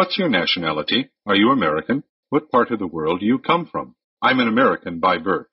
What's your nationality? Are you American? What part of the world do you come from? I'm an American by birth.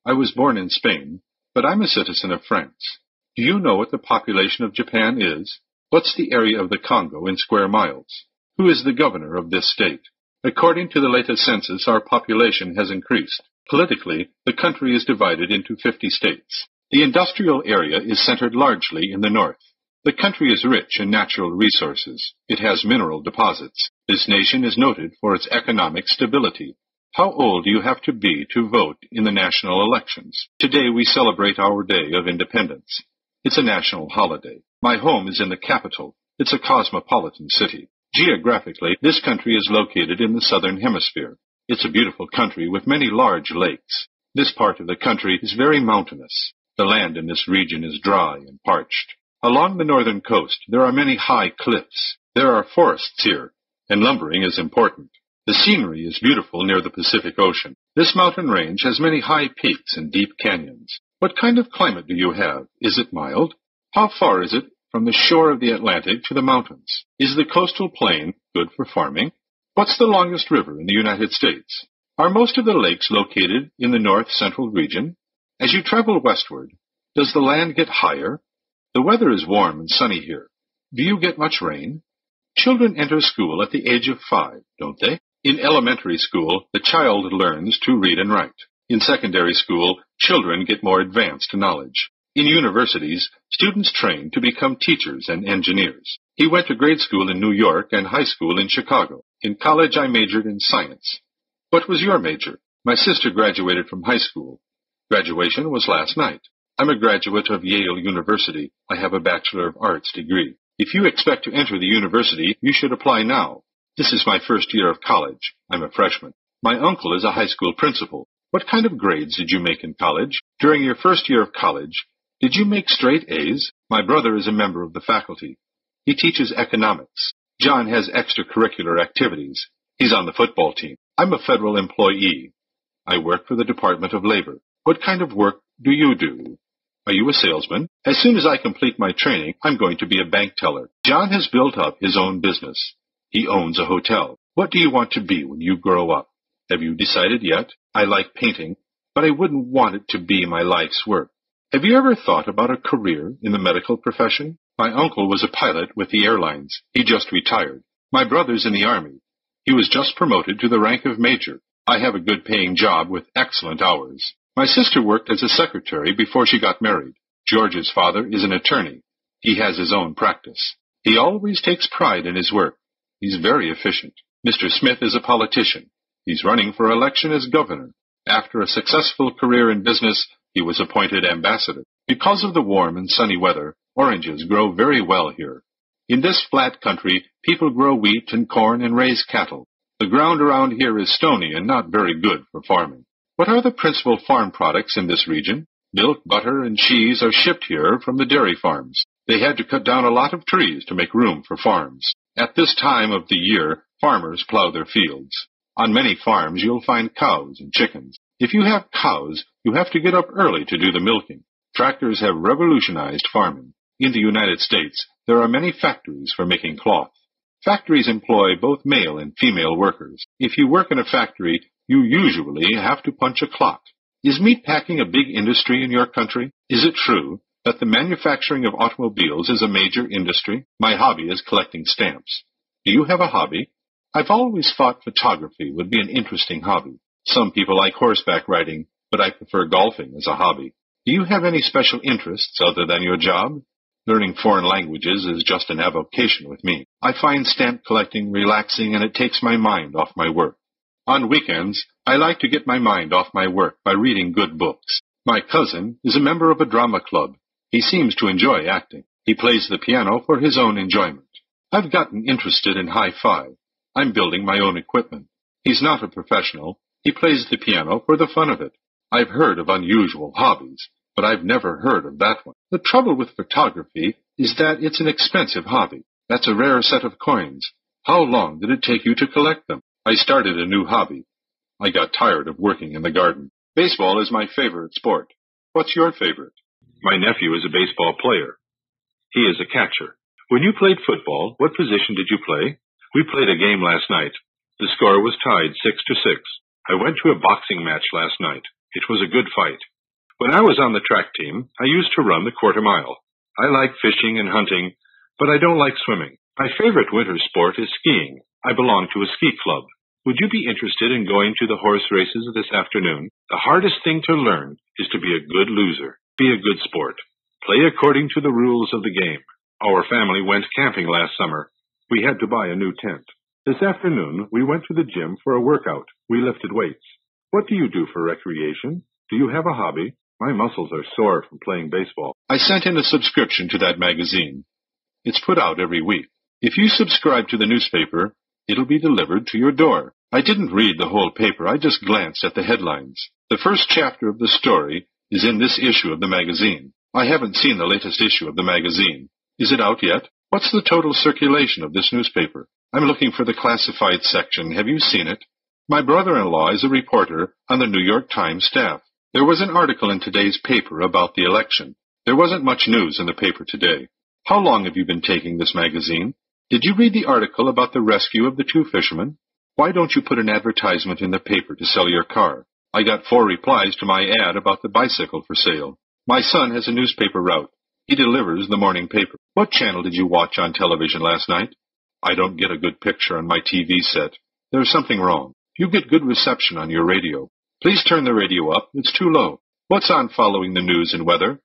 I was born in Spain, but I'm a citizen of France. Do you know what the population of Japan is? What's the area of the Congo in square miles? Who is the governor of this state? According to the latest census, our population has increased. Politically, the country is divided into 50 states. The industrial area is centered largely in the north. The country is rich in natural resources. It has mineral deposits. This nation is noted for its economic stability. How old do you have to be to vote in the national elections? Today we celebrate our Day of Independence. It's a national holiday. My home is in the capital. It's a cosmopolitan city. Geographically, this country is located in the southern hemisphere. It's a beautiful country with many large lakes. This part of the country is very mountainous. The land in this region is dry and parched. Along the northern coast, there are many high cliffs. There are forests here, and lumbering is important. The scenery is beautiful near the Pacific Ocean. This mountain range has many high peaks and deep canyons. What kind of climate do you have? Is it mild? How far is it from the shore of the Atlantic to the mountains? Is the coastal plain good for farming? What's the longest river in the United States? Are most of the lakes located in the north-central region? As you travel westward, does the land get higher? The weather is warm and sunny here. Do you get much rain? Children enter school at the age of 5, don't they? In elementary school, the child learns to read and write. In secondary school, children get more advanced knowledge. In universities, students train to become teachers and engineers. He went to grade school in New York and high school in Chicago. In college, I majored in science. What was your major? My sister graduated from high school. Graduation was last night. I'm a graduate of Yale University. I have a Bachelor of Arts degree. If you expect to enter the university, you should apply now. This is my first year of college. I'm a freshman. My uncle is a high school principal. What kind of grades did you make in college? During your first year of college, did you make straight A's? My brother is a member of the faculty. He teaches economics. John has extracurricular activities. He's on the football team. I'm a federal employee. I work for the Department of Labor. What kind of work do you do? Are you a salesman? As soon as I complete my training, I'm going to be a bank teller. John has built up his own business. He owns a hotel. What do you want to be when you grow up? Have you decided yet? I like painting, but I wouldn't want it to be my life's work. Have you ever thought about a career in the medical profession? My uncle was a pilot with the airlines. He just retired. My brother's in the Army. He was just promoted to the rank of major. I have a good-paying job with excellent hours. My sister worked as a secretary before she got married. George's father is an attorney. He has his own practice. He always takes pride in his work. He's very efficient. Mr. Smith is a politician. He's running for election as governor. After a successful career in business, he was appointed ambassador. Because of the warm and sunny weather, oranges grow very well here. In this flat country, people grow wheat and corn and raise cattle. The ground around here is stony and not very good for farming. What are the principal farm products in this region? Milk, butter, and cheese are shipped here from the dairy farms. They had to cut down a lot of trees to make room for farms. At this time of the year, farmers plow their fields. On many farms, you'll find cows and chickens. If you have cows, you have to get up early to do the milking. Tractors have revolutionized farming. In the United States, there are many factories for making cloth. Factories employ both male and female workers. If you work in a factory, you usually have to punch a clock. Is meatpacking a big industry in your country? Is it true that the manufacturing of automobiles is a major industry? My hobby is collecting stamps. Do you have a hobby? I've always thought photography would be an interesting hobby. Some people like horseback riding, but I prefer golfing as a hobby. Do you have any special interests other than your job? Learning foreign languages is just an avocation with me. I find stamp collecting relaxing and it takes my mind off my work. On weekends, I like to get my mind off my work by reading good books. My cousin is a member of a drama club. He seems to enjoy acting. He plays the piano for his own enjoyment. I've gotten interested in hi-fi. I'm building my own equipment. He's not a professional. He plays the piano for the fun of it. I've heard of unusual hobbies, but I've never heard of that one. The trouble with photography is that it's an expensive hobby. That's a rare set of coins. How long did it take you to collect them? I started a new hobby. I got tired of working in the garden. Baseball is my favorite sport. What's your favorite? My nephew is a baseball player. He is a catcher. When you played football, what position did you play? We played a game last night. The score was tied 6-6. I went to a boxing match last night. It was a good fight. When I was on the track team, I used to run the quarter mile. I like fishing and hunting, but I don't like swimming. My favorite winter sport is skiing. I belong to a ski club. Would you be interested in going to the horse races this afternoon? The hardest thing to learn is to be a good loser. Be a good sport. Play according to the rules of the game. Our family went camping last summer. We had to buy a new tent. This afternoon, we went to the gym for a workout. We lifted weights. What do you do for recreation? Do you have a hobby? My muscles are sore from playing baseball. I sent in a subscription to that magazine. It's put out every week. If you subscribe to the newspaper, it'll be delivered to your door. I didn't read the whole paper. I just glanced at the headlines. The first chapter of the story is in this issue of the magazine. I haven't seen the latest issue of the magazine. Is it out yet? What's the total circulation of this newspaper? I'm looking for the classified section. Have you seen it? My brother-in-law is a reporter on the New York Times staff. There was an article in today's paper about the election. There wasn't much news in the paper today. How long have you been taking this magazine? Did you read the article about the rescue of the two fishermen? Why don't you put an advertisement in the paper to sell your car? I got 4 replies to my ad about the bicycle for sale. My son has a newspaper route. He delivers the morning paper. What channel did you watch on television last night? I don't get a good picture on my TV set. There's something wrong. You get good reception on your radio. Please turn the radio up. It's too low. What's on following the news and weather?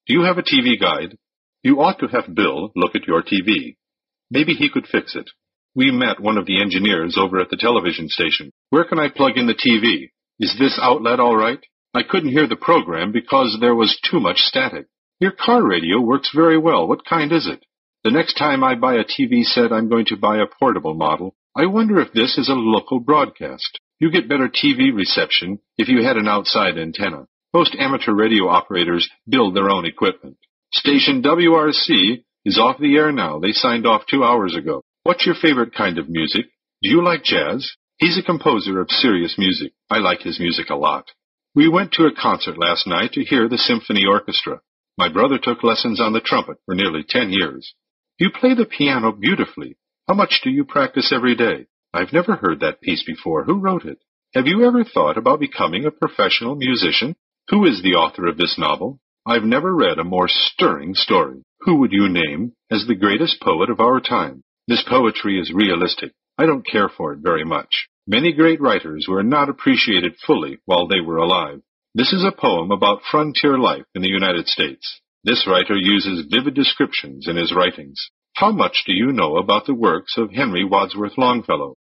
Do you have a TV guide? You ought to have Bill look at your TV. Maybe he could fix it. We met one of the engineers over at the television station. Where can I plug in the TV? Is this outlet all right? I couldn't hear the program because there was too much static. Your car radio works very well. What kind is it? The next time I buy a TV set, I'm going to buy a portable model. I wonder if this is a local broadcast. You get better TV reception if you had an outside antenna. Most amateur radio operators build their own equipment. Station WRC is off the air now. They signed off 2 hours ago. What's your favorite kind of music? Do you like jazz? He's a composer of serious music. I like his music a lot. We went to a concert last night to hear the symphony orchestra. My brother took lessons on the trumpet for nearly 10 years. You play the piano beautifully. How much do you practice every day? I've never heard that piece before. Who wrote it? Have you ever thought about becoming a professional musician? Who is the author of this novel? I've never read a more stirring story. Who would you name as the greatest poet of our time? This poetry is realistic. I don't care for it very much. Many great writers were not appreciated fully while they were alive. This is a poem about frontier life in the United States. This writer uses vivid descriptions in his writings. How much do you know about the works of Henry Wadsworth Longfellow?